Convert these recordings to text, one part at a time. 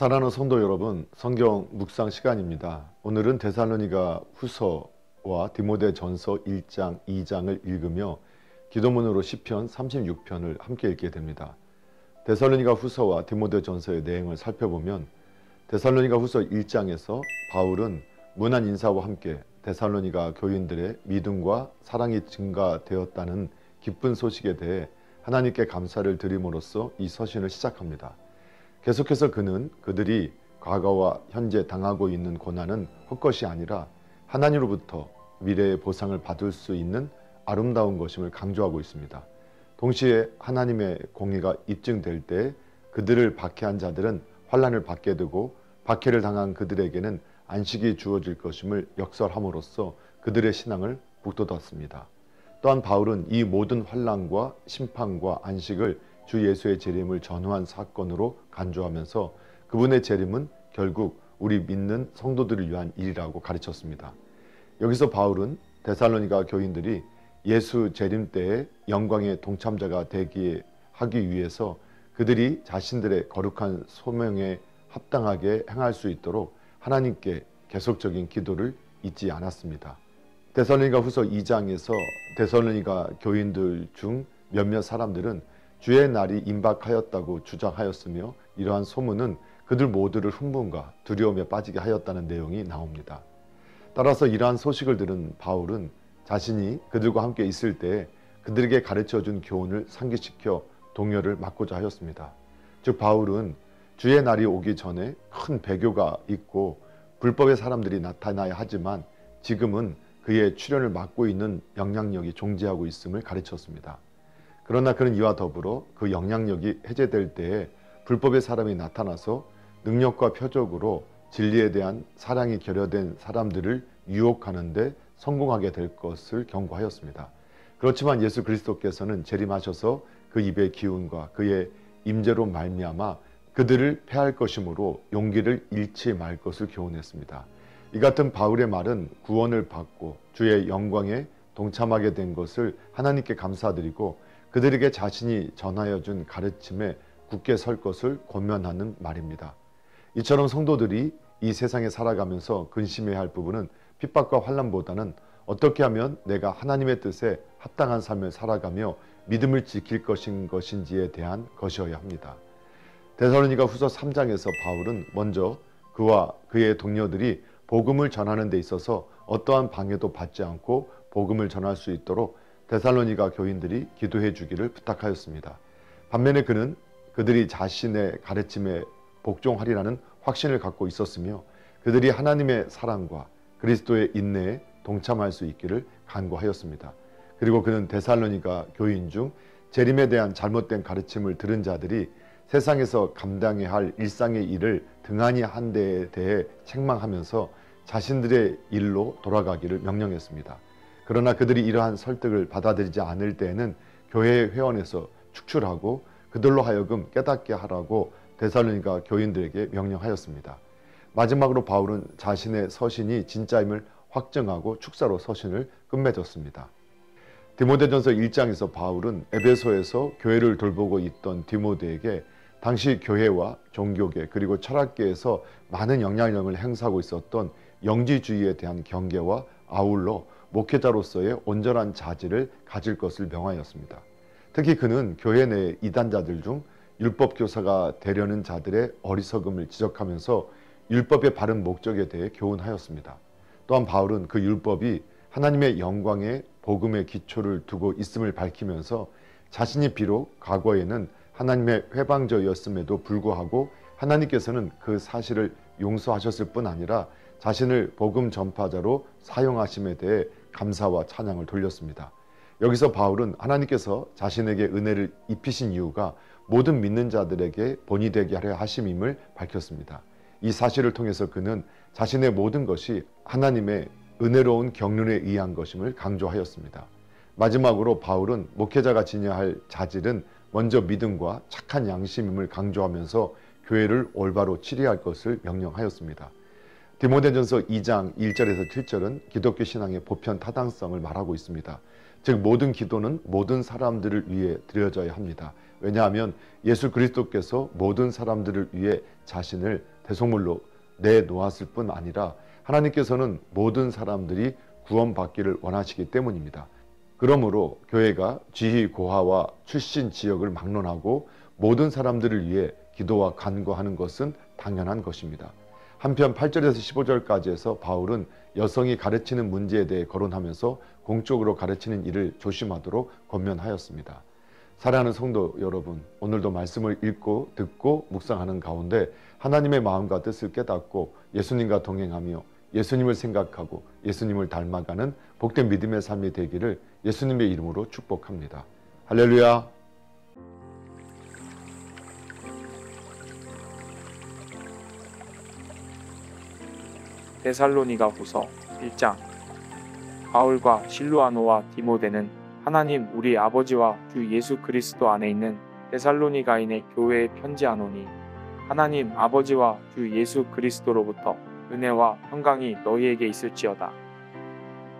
사랑하는 성도 여러분, 성경 묵상 시간입니다. 오늘은 데살로니가 후서와 디모데 전서 1장, 2장을 읽으며 기도문으로 시편 36편을 함께 읽게 됩니다. 데살로니가 후서와 디모데 전서의 내용을 살펴보면 데살로니가 후서 1장에서 바울은 문안 인사와 함께 데살로니가 교인들의 믿음과 사랑이 증가되었다는 기쁜 소식에 대해 하나님께 감사를 드림으로써 이 서신을 시작합니다. 계속해서 그는 그들이 과거와 현재 당하고 있는 고난은 헛것이 아니라 하나님으로부터 미래의 보상을 받을 수 있는 아름다운 것임을 강조하고 있습니다. 동시에 하나님의 공의가 입증될 때 그들을 박해한 자들은 환난을 받게 되고 박해를 당한 그들에게는 안식이 주어질 것임을 역설함으로써 그들의 신앙을 북돋았습니다. 또한 바울은 이 모든 환난과 심판과 안식을 주 예수의 재림을 전후한 사건으로 간주하면서 그분의 재림은 결국 우리 믿는 성도들을 위한 일이라고 가르쳤습니다. 여기서 바울은 데살로니가 교인들이 예수 재림 때의 영광의 동참자가 되게 하기 위해서 그들이 자신들의 거룩한 소명에 합당하게 행할 수 있도록 하나님께 계속적인 기도를 잊지 않았습니다. 데살로니가 후서 2장에서 데살로니가 교인들 중 몇몇 사람들은 주의 날이 임박하였다고 주장하였으며 이러한 소문은 그들 모두를 흥분과 두려움에 빠지게 하였다는 내용이 나옵니다. 따라서 이러한 소식을 들은 바울은 자신이 그들과 함께 있을 때 그들에게 가르쳐준 교훈을 상기시켜 동요를 막고자 하였습니다. 즉 바울은 주의 날이 오기 전에 큰 배교가 있고 불법의 사람들이 나타나야 하지만 지금은 그의 출현을 막고 있는 영향력이 존재하고 있음을 가르쳤습니다. 그러나 그는 이와 더불어 그 영향력이 해제될 때에 불법의 사람이 나타나서 능력과 표적으로 진리에 대한 사랑이 결여된 사람들을 유혹하는 데 성공하게 될 것을 경고하였습니다. 그렇지만 예수 그리스도께서는 재림하셔서 그 입의 기운과 그의 임재로 말미암아 그들을 패할 것이므로 용기를 잃지 말 것을 교훈했습니다. 이 같은 바울의 말은 구원을 받고 주의 영광에 동참하게 된 것을 하나님께 감사드리고 그들에게 자신이 전하여 준 가르침에 굳게 설 것을 권면하는 말입니다. 이처럼 성도들이 이 세상에 살아가면서 근심해야 할 부분은 핍박과 환난보다는 어떻게 하면 내가 하나님의 뜻에 합당한 삶을 살아가며 믿음을 지킬 것인지에 대한 것이어야 합니다. 데살로니가 후서 3장에서 바울은 먼저 그와 그의 동료들이 복음을 전하는 데 있어서 어떠한 방해도 받지 않고 복음을 전할 수 있도록 데살로니가 교인들이 기도해 주기를 부탁하였습니다. 반면에 그는 그들이 자신의 가르침에 복종하리라는 확신을 갖고 있었으며 그들이 하나님의 사랑과 그리스도의 인내에 동참할 수 있기를 간구하였습니다. 그리고 그는 데살로니가 교인 중 재림에 대한 잘못된 가르침을 들은 자들이 세상에서 감당해야 할 일상의 일을 등한히 한 데에 대해 책망하면서 자신들의 일로 돌아가기를 명령했습니다. 그러나 그들이 이러한 설득을 받아들이지 않을 때에는 교회 회원에서 축출하고 그들로 하여금 깨닫게 하라고 데살로니가 교인들에게 명령하였습니다. 마지막으로 바울은 자신의 서신이 진짜임을 확증하고 축사로 서신을 끝맺었습니다. 디모데전서 1장에서 바울은 에베소에서 교회를 돌보고 있던 디모데에게 당시 교회와 종교계 그리고 철학계에서 많은 영향력을 행사하고 있었던 영지주의에 대한 경계와 아울러 목회자로서의 온전한 자질을 가질 것을 명하였습니다. 특히 그는 교회 내 이단자들 중 율법 교사가 되려는 자들의 어리석음을 지적하면서 율법의 바른 목적에 대해 교훈하였습니다. 또한 바울은 그 율법이 하나님의 영광의 복음의 기초를 두고 있음을 밝히면서 자신이 비록 과거에는 하나님의 회방자였음에도 불구하고 하나님께서는 그 사실을 용서하셨을 뿐 아니라 자신을 복음 전파자로 사용하심에 대해 감사와 찬양을 돌렸습니다. 여기서 바울은 하나님께서 자신에게 은혜를 입히신 이유가 모든 믿는 자들에게 본이 되게 하려 하심임을 밝혔습니다. 이 사실을 통해서 그는 자신의 모든 것이 하나님의 은혜로운 경륜에 의한 것임을 강조하였습니다. 마지막으로 바울은 목회자가 지녀야 할 자질은 먼저 믿음과 착한 양심임을 강조하면서 교회를 올바로 치리할 것을 명령하였습니다. 디모데전서 2장 1절에서 7절은 기독교 신앙의 보편 타당성을 말하고 있습니다. 즉 모든 기도는 모든 사람들을 위해 드려져야 합니다. 왜냐하면 예수 그리스도께서 모든 사람들을 위해 자신을 대속물로 내놓았을 뿐 아니라 하나님께서는 모든 사람들이 구원받기를 원하시기 때문입니다. 그러므로 교회가 지위 고하와 출신 지역을 막론하고 모든 사람들을 위해 기도와 간구하는 것은 당연한 것입니다. 한편 8절에서 15절까지에서 바울은 여성이 가르치는 문제에 대해 거론하면서 공적으로 가르치는 일을 조심하도록 권면하였습니다. 사랑하는 성도 여러분, 오늘도 말씀을 읽고 듣고 묵상하는 가운데 하나님의 마음과 뜻을 깨닫고 예수님과 동행하며 예수님을 생각하고 예수님을 닮아가는 복된 믿음의 삶이 되기를 예수님의 이름으로 축복합니다. 할렐루야. 데살로니가후서 1장. 바울과 실루아노와 디모데는 하나님 우리 아버지와 주 예수 그리스도 안에 있는 데살로니가인의 교회에 편지하노니, 하나님 아버지와 주 예수 그리스도로부터 은혜와 평강이 너희에게 있을지어다.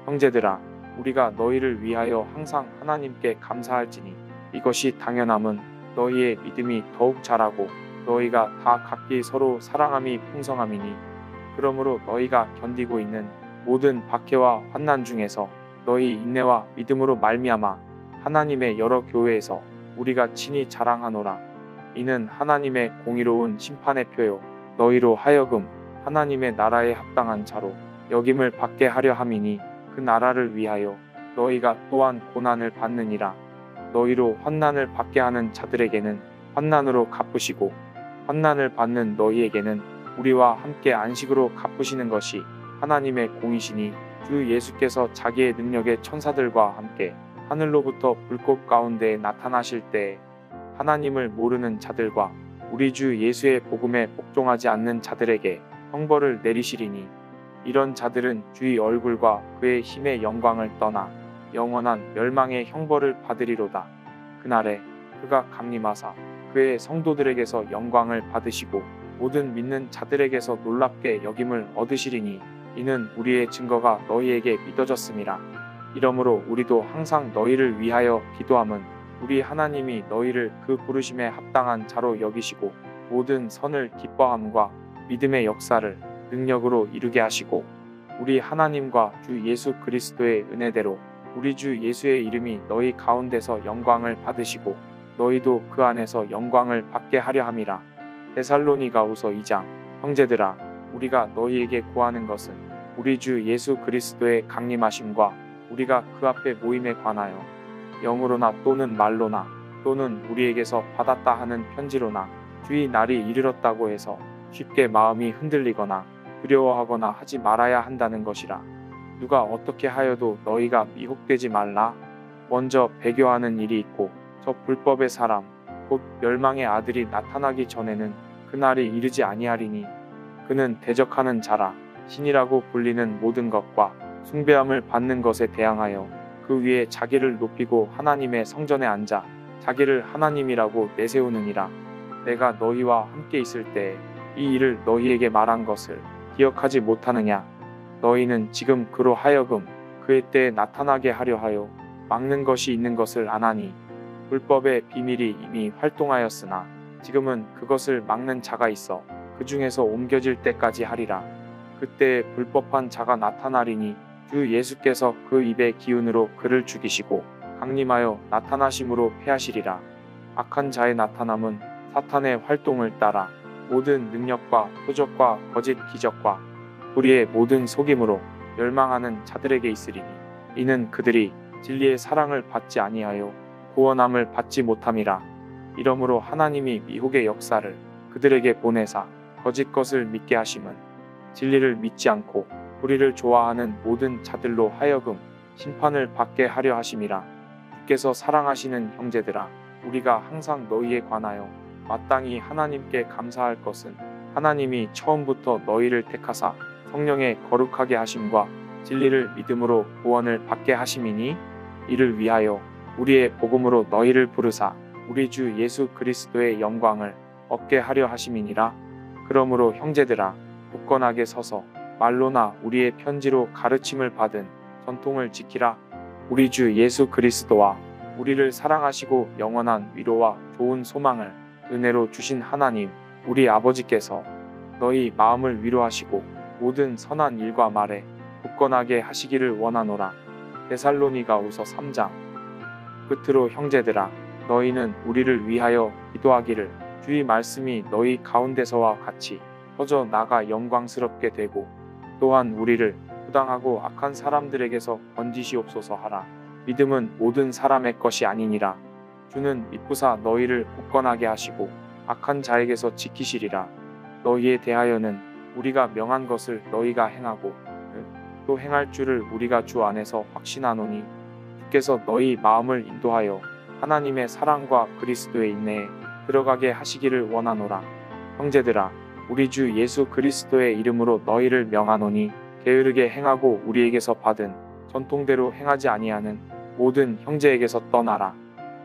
형제들아, 우리가 너희를 위하여 항상 하나님께 감사할지니 이것이 당연함은 너희의 믿음이 더욱 자라고 너희가 다 각기 서로 사랑함이 풍성함이니, 그러므로 너희가 견디고 있는 모든 박해와 환난 중에서 너희 인내와 믿음으로 말미암아 하나님의 여러 교회에서 우리가 친히 자랑하노라. 이는 하나님의 공의로운 심판의 표요 너희로 하여금 하나님의 나라에 합당한 자로 여김을 받게 하려 함이니, 그 나라를 위하여 너희가 또한 고난을 받느니라. 너희로 환난을 받게 하는 자들에게는 환난으로 갚으시고 환난을 받는 너희에게는 우리와 함께 안식으로 갚으시는 것이 하나님의 공이시니, 주 예수께서 자기의 능력의 천사들과 함께 하늘로부터 불꽃 가운데 나타나실 때에 하나님을 모르는 자들과 우리 주 예수의 복음에 복종하지 않는 자들에게 형벌을 내리시리니, 이런 자들은 주의 얼굴과 그의 힘의 영광을 떠나 영원한 멸망의 형벌을 받으리로다. 그날에 그가 강림하사 그의 성도들에게서 영광을 받으시고 모든 믿는 자들에게서 놀랍게 여김을 얻으시리니, 이는 우리의 증거가 너희에게 믿어졌음이라. 이러므로 우리도 항상 너희를 위하여 기도함은 우리 하나님이 너희를 그 부르심에 합당한 자로 여기시고 모든 선을 기뻐함과 믿음의 역사를 능력으로 이루게 하시고, 우리 하나님과 주 예수 그리스도의 은혜대로 우리 주 예수의 이름이 너희 가운데서 영광을 받으시고 너희도 그 안에서 영광을 받게 하려 함이라. 데살로니가후서 2장. 형제들아, 우리가 너희에게 구하는 것은 우리 주 예수 그리스도의 강림하심과 우리가 그 앞에 모임에 관하여 영으로나 또는 말로나 또는 우리에게서 받았다 하는 편지로나 주의 날이 이르렀다고 해서 쉽게 마음이 흔들리거나 두려워하거나 하지 말아야 한다는 것이라. 누가 어떻게 하여도 너희가 미혹되지 말라. 먼저 배교하는 일이 있고 저 불법의 사람 곧 멸망의 아들이 나타나기 전에는 그날이 이르지 아니하리니, 그는 대적하는 자라 신이라고 불리는 모든 것과 숭배함을 받는 것에 대항하여 그 위에 자기를 높이고 하나님의 성전에 앉아 자기를 하나님이라고 내세우느니라. 내가 너희와 함께 있을 때에 이 일을 너희에게 말한 것을 기억하지 못하느냐. 너희는 지금 그로 하여금 그의 때에 나타나게 하려 하여 막는 것이 있는 것을 아나니, 불법의 비밀이 이미 활동하였으나 지금은 그것을 막는 자가 있어 그 중에서 옮겨질 때까지 하리라. 그때 불법한 자가 나타나리니 주 예수께서 그 입의 기운으로 그를 죽이시고 강림하여 나타나심으로 패하시리라. 악한 자의 나타남은 사탄의 활동을 따라 모든 능력과 표적과 거짓 기적과 불의의 모든 속임으로 멸망하는 자들에게 있으리니, 이는 그들이 진리의 사랑을 받지 아니하여 구원함을 받지 못함이라. 이러므로 하나님이 미혹의 역사를 그들에게 보내사 거짓 것을 믿게 하심은 진리를 믿지 않고 불의를 좋아하는 모든 자들로 하여금 심판을 받게 하려 하심이라. 주께서 사랑하시는 형제들아, 우리가 항상 너희에 관하여 마땅히 하나님께 감사할 것은 하나님이 처음부터 너희를 택하사 성령의 거룩하게 하심과 진리를 믿음으로 구원을 받게 하심이니, 이를 위하여 우리의 복음으로 너희를 부르사 우리 주 예수 그리스도의 영광을 얻게 하려 하심이니라. 그러므로 형제들아, 굳건하게 서서 말로나 우리의 편지로 가르침을 받은 전통을 지키라. 우리 주 예수 그리스도와 우리를 사랑하시고 영원한 위로와 좋은 소망을 은혜로 주신 하나님 우리 아버지께서 너희 마음을 위로하시고 모든 선한 일과 말에 굳건하게 하시기를 원하노라. 데살로니가후서 3장. 끝으로 형제들아 너희는 우리를 위하여 기도하기를 주의 말씀이 너희 가운데서와 같이 퍼져 나가 영광스럽게 되고 또한 우리를 부당하고 악한 사람들에게서 건지시옵소서 하라. 믿음은 모든 사람의 것이 아니니라. 주는 미쁘사 너희를 굳건하게 하시고 악한 자에게서 지키시리라. 너희에 대하여는 우리가 명한 것을 너희가 행하고 또 행할 줄을 우리가 주 안에서 확신하노니 주께서 너희 마음을 인도하여 하나님의 사랑과 그리스도의 인내에 들어가게 하시기를 원하노라. 형제들아 우리 주 예수 그리스도의 이름으로 너희를 명하노니 게으르게 행하고 우리에게서 받은 전통대로 행하지 아니하는 모든 형제에게서 떠나라.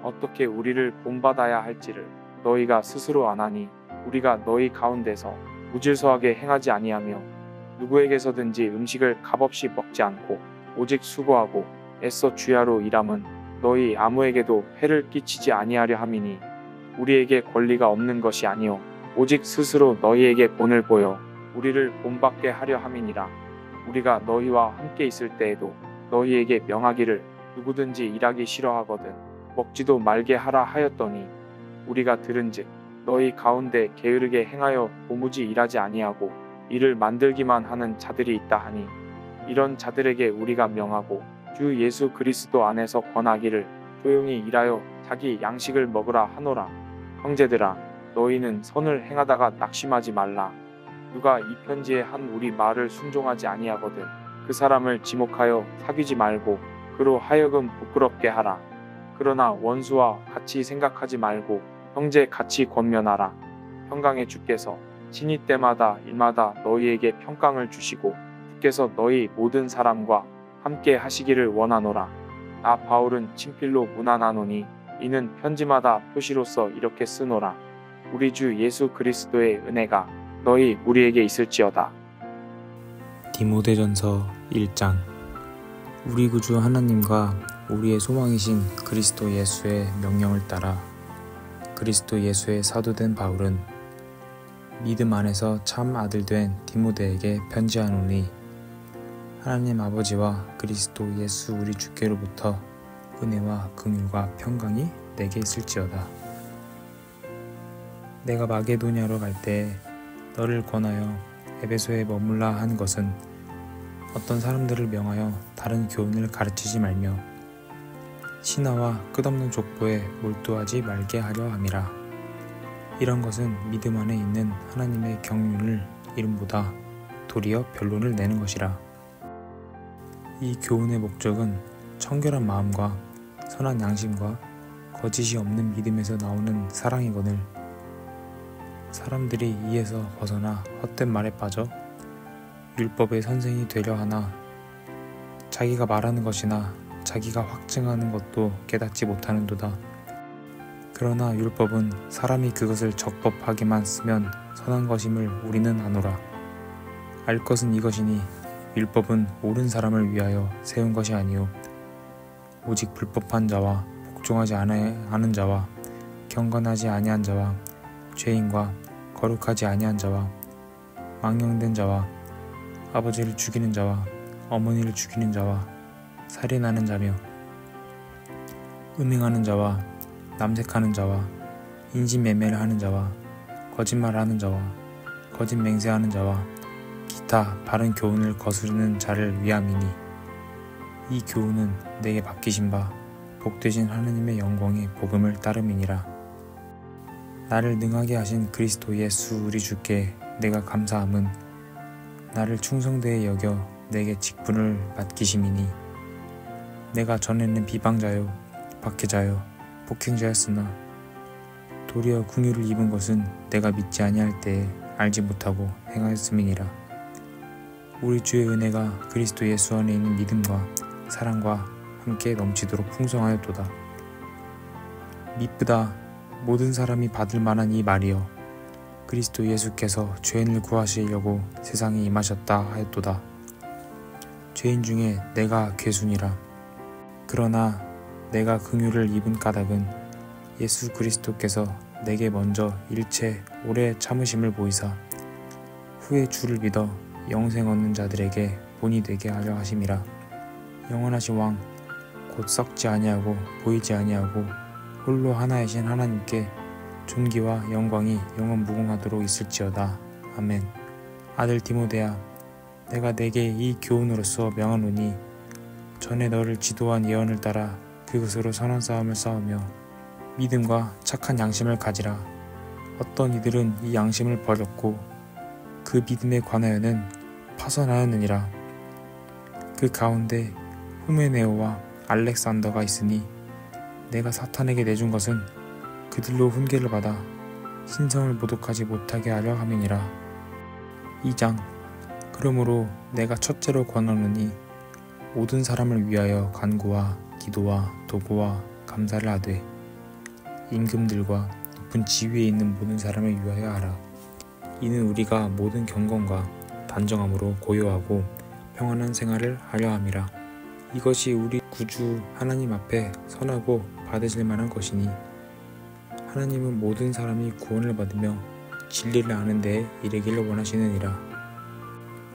어떻게 우리를 본받아야 할지를 너희가 스스로 아나니 우리가 너희 가운데서 무질서하게 행하지 아니하며 누구에게서든지 음식을 값없이 먹지 않고 오직 수고하고 애써 주야로 일함은 너희 아무에게도 해를 끼치지 아니하려 함이니 우리에게 권리가 없는 것이 아니요 오직 스스로 너희에게 본을 보여 우리를 본받게 하려 함이니라. 우리가 너희와 함께 있을 때에도 너희에게 명하기를 누구든지 일하기 싫어하거든 먹지도 말게 하라 하였더니 우리가 들은즉 너희 가운데 게으르게 행하여 도무지 일하지 아니하고 일을 만들기만 하는 자들이 있다 하니 이런 자들에게 우리가 명하고 주 예수 그리스도 안에서 권하기를 조용히 일하여 자기 양식을 먹으라 하노라. 형제들아 너희는 선을 행하다가 낙심하지 말라. 누가 이 편지에 한 우리 말을 순종하지 아니하거든 그 사람을 지목하여 사귀지 말고 그로 하여금 부끄럽게 하라. 그러나 원수와 같이 생각하지 말고 형제 같이 권면하라. 평강의 주께서 친히 때마다 일마다 너희에게 평강을 주시고 주께서 너희 모든 사람과 함께 하시기를 원하노라. 나 바울은 친필로 문안하노니 이는 편지마다 표시로서 이렇게 쓰노라. 우리 주 예수 그리스도의 은혜가 너희 우리에게 있을지어다. 디모데전서 1장. 우리 구주 하나님과 우리의 소망이신 그리스도 예수의 명령을 따라 그리스도 예수의 사도된 바울은 믿음 안에서 참 아들 된 디모데에게 편지하노니 하나님 아버지와 그리스도 예수 우리 주께로부터 은혜와 긍휼과 평강이 내게 있을지어다. 내가 마게도냐로 갈 때 너를 권하여 에베소에 머물라 한 것은 어떤 사람들을 명하여 다른 교훈을 가르치지 말며 신화와 끝없는 족보에 몰두하지 말게 하려 함이라. 이런 것은 믿음 안에 있는 하나님의 경륜을 이름보다 도리어 변론을 내는 것이라. 이 교훈의 목적은 청결한 마음과 선한 양심과 거짓이 없는 믿음에서 나오는 사랑이거늘 사람들이 이에서 벗어나 헛된 말에 빠져 율법의 선생이 되려 하나 자기가 말하는 것이나 자기가 확증하는 것도 깨닫지 못하는도다. 그러나 율법은 사람이 그것을 적법하게만 쓰면 선한 것임을 우리는 아노라. 알 것은 이것이니 율법은 옳은 사람을 위하여 세운 것이 아니요 오직 불법한 자와 복종하지 않은 자와 경건하지 아니한 자와 죄인과 거룩하지 아니한 자와 망령된 자와 아버지를 죽이는 자와 어머니를 죽이는 자와 살인하는 자며 음행하는 자와 남색하는 자와 인신매매를 하는 자와 거짓말하는 자와 거짓 맹세하는 자와 기타 바른 교훈을 거스르는 자를 위함이니 이 교훈은 내게 맡기신 바 복되신 하느님의 영광의 복음을 따름이니라. 나를 능하게 하신 그리스도 예수 우리 주께 내가 감사함은 나를 충성되이 여겨 내게 직분을 맡기심이니 내가 전에는 비방자요 박해자요 폭행자였으나 도리어 긍휼을 입은 것은 내가 믿지 아니할 때에 알지 못하고 행하였음이니라. 우리 주의 은혜가 그리스도 예수 안에 있는 믿음과 사랑과 함께 넘치도록 풍성하였도다. 미쁘다 모든 사람이 받을 만한 이 말이여 그리스도 예수께서 죄인을 구하시려고 세상에 임하셨다 하였도다. 죄인 중에 내가 괴순이라. 그러나 내가 긍휼을 입은 까닭은 예수 그리스도께서 내게 먼저 일체 오래 참으심을 보이사 후에 주를 믿어 영생 얻는 자들에게 본이 되게 하려 하심이라. 영원하신 왕 곧 썩지 아니하고 보이지 아니하고 홀로 하나이신 하나님께 존귀와 영광이 영원 무궁하도록 있을지어다. 아멘. 아들 디모데야, 내가 내게 이 교훈으로서 명하노니 전에 너를 지도한 예언을 따라 그것으로 선한 싸움을 싸우며 믿음과 착한 양심을 가지라. 어떤 이들은 이 양심을 버렸고 그 믿음에 관하여는 파선하였느니라. 그 가운데 후메네오와 알렉산더가 있으니 내가 사탄에게 내준 것은 그들로 훈계를 받아 신성을 모독하지 못하게 하려 함이니라. 2장. 그러므로 내가 첫째로 권하노니 모든 사람을 위하여 간구와 기도와 도구와 감사를 하되 임금들과 높은 지위에 있는 모든 사람을 위하여 하라. 이는 우리가 모든 경건과 단정함으로 고요하고 평안한 생활을 하려 함이라. 이것이 우리 구주 하나님 앞에 선하고 받으실 만한 것이니 하나님은 모든 사람이 구원을 받으며 진리를 아는 데에 이르기를 원하시느니라.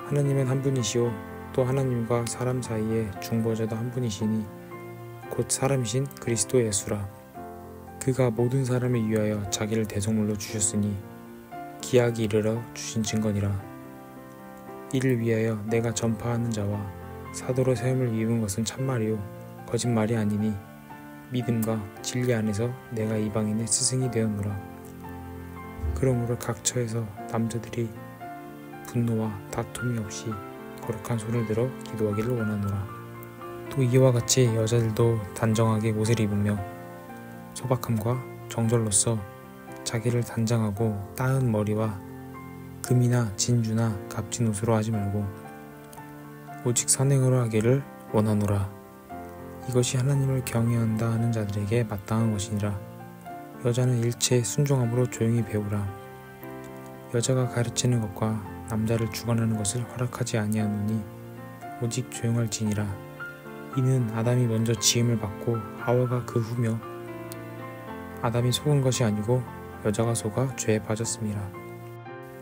하나님은 한 분이시오 또 하나님과 사람 사이에 중보자도 한 분이시니 곧 사람이신 그리스도 예수라. 그가 모든 사람을 위하여 자기를 대속물로 주셨으니 기약이 이르러 주신 증거니라. 이를 위하여 내가 전파하는 자와 사도로 세움을 입은 것은 참말이요 거짓말이 아니니 믿음과 진리 안에서 내가 이방인의 스승이 되었노라. 그러므로 각 처에서 남자들이 분노와 다툼이 없이 거룩한 손을 들어 기도하기를 원하노라. 또 이와 같이 여자들도 단정하게 옷을 입으며 소박함과 정절로서 자기를 단장하고 따은 머리와 금이나 진주나 값진 옷으로 하지 말고 오직 선행으로 하기를 원하노라. 이것이 하나님을 경외한다 하는 자들에게 마땅한 것이니라. 여자는 일체 순종함으로 조용히 배우라. 여자가 가르치는 것과 남자를 주관하는 것을 허락하지 아니하노니 오직 조용할지니라. 이는 아담이 먼저 지음을 받고 하와가 그 후며 아담이 속은 것이 아니고 여자가 속아 죄에 빠졌음이라.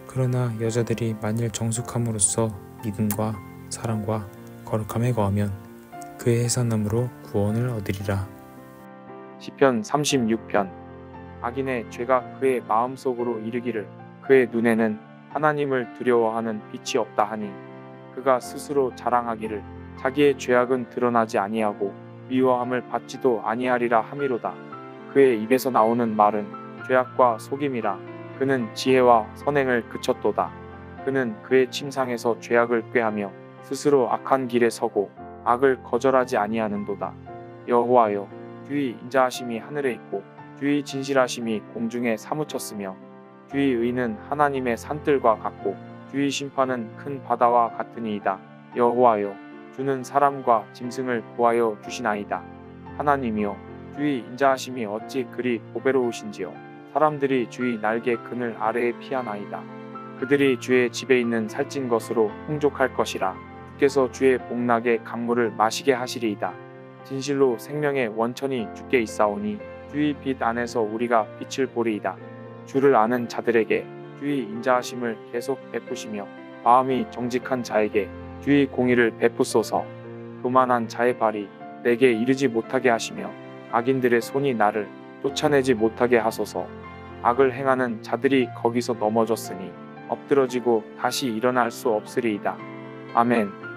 그러나 여자들이 만일 정숙함으로써 믿음과 사랑과 거룩함에 거하면 그의 해산함으로 구원을 얻으리라. 시편 36편. 악인의 죄가 그의 마음속으로 이르기를 그의 눈에는 하나님을 두려워하는 빛이 없다 하니 그가 스스로 자랑하기를 자기의 죄악은 드러나지 아니하고 미워함을 받지도 아니하리라 함이로다. 그의 입에서 나오는 말은 죄악과 속임이라. 그는 지혜와 선행을 그쳤도다. 그는 그의 침상에서 죄악을 꾀하며 스스로 악한 길에 서고 악을 거절하지 아니하는도다. 여호와여, 주의 인자하심이 하늘에 있고 주의 진실하심이 공중에 사무쳤으며 주의 의는 하나님의 산들과 같고 주의 심판은 큰 바다와 같으니이다. 여호와여, 주는 사람과 짐승을 구하여 주시나이다. 하나님이여, 주의 인자하심이 어찌 그리 보배로우신지요. 사람들이 주의 날개 그늘 아래에 피하나이다. 그들이 주의 집에 있는 살찐 것으로 풍족할 것이라. 주께서 주의 복락의 강물을 마시게 하시리이다. 진실로 생명의 원천이 주께 있사오니 주의 빛 안에서 우리가 빛을 보리이다. 주를 아는 자들에게 주의 인자하심을 계속 베푸시며 마음이 정직한 자에게 주의 공의를 베푸소서. 교만한 자의 발이 내게 이르지 못하게 하시며 악인들의 손이 나를 쫓아내지 못하게 하소서. 악을 행하는 자들이 거기서 넘어졌으니 엎드러지고 다시 일어날 수 없으리이다. 아멘.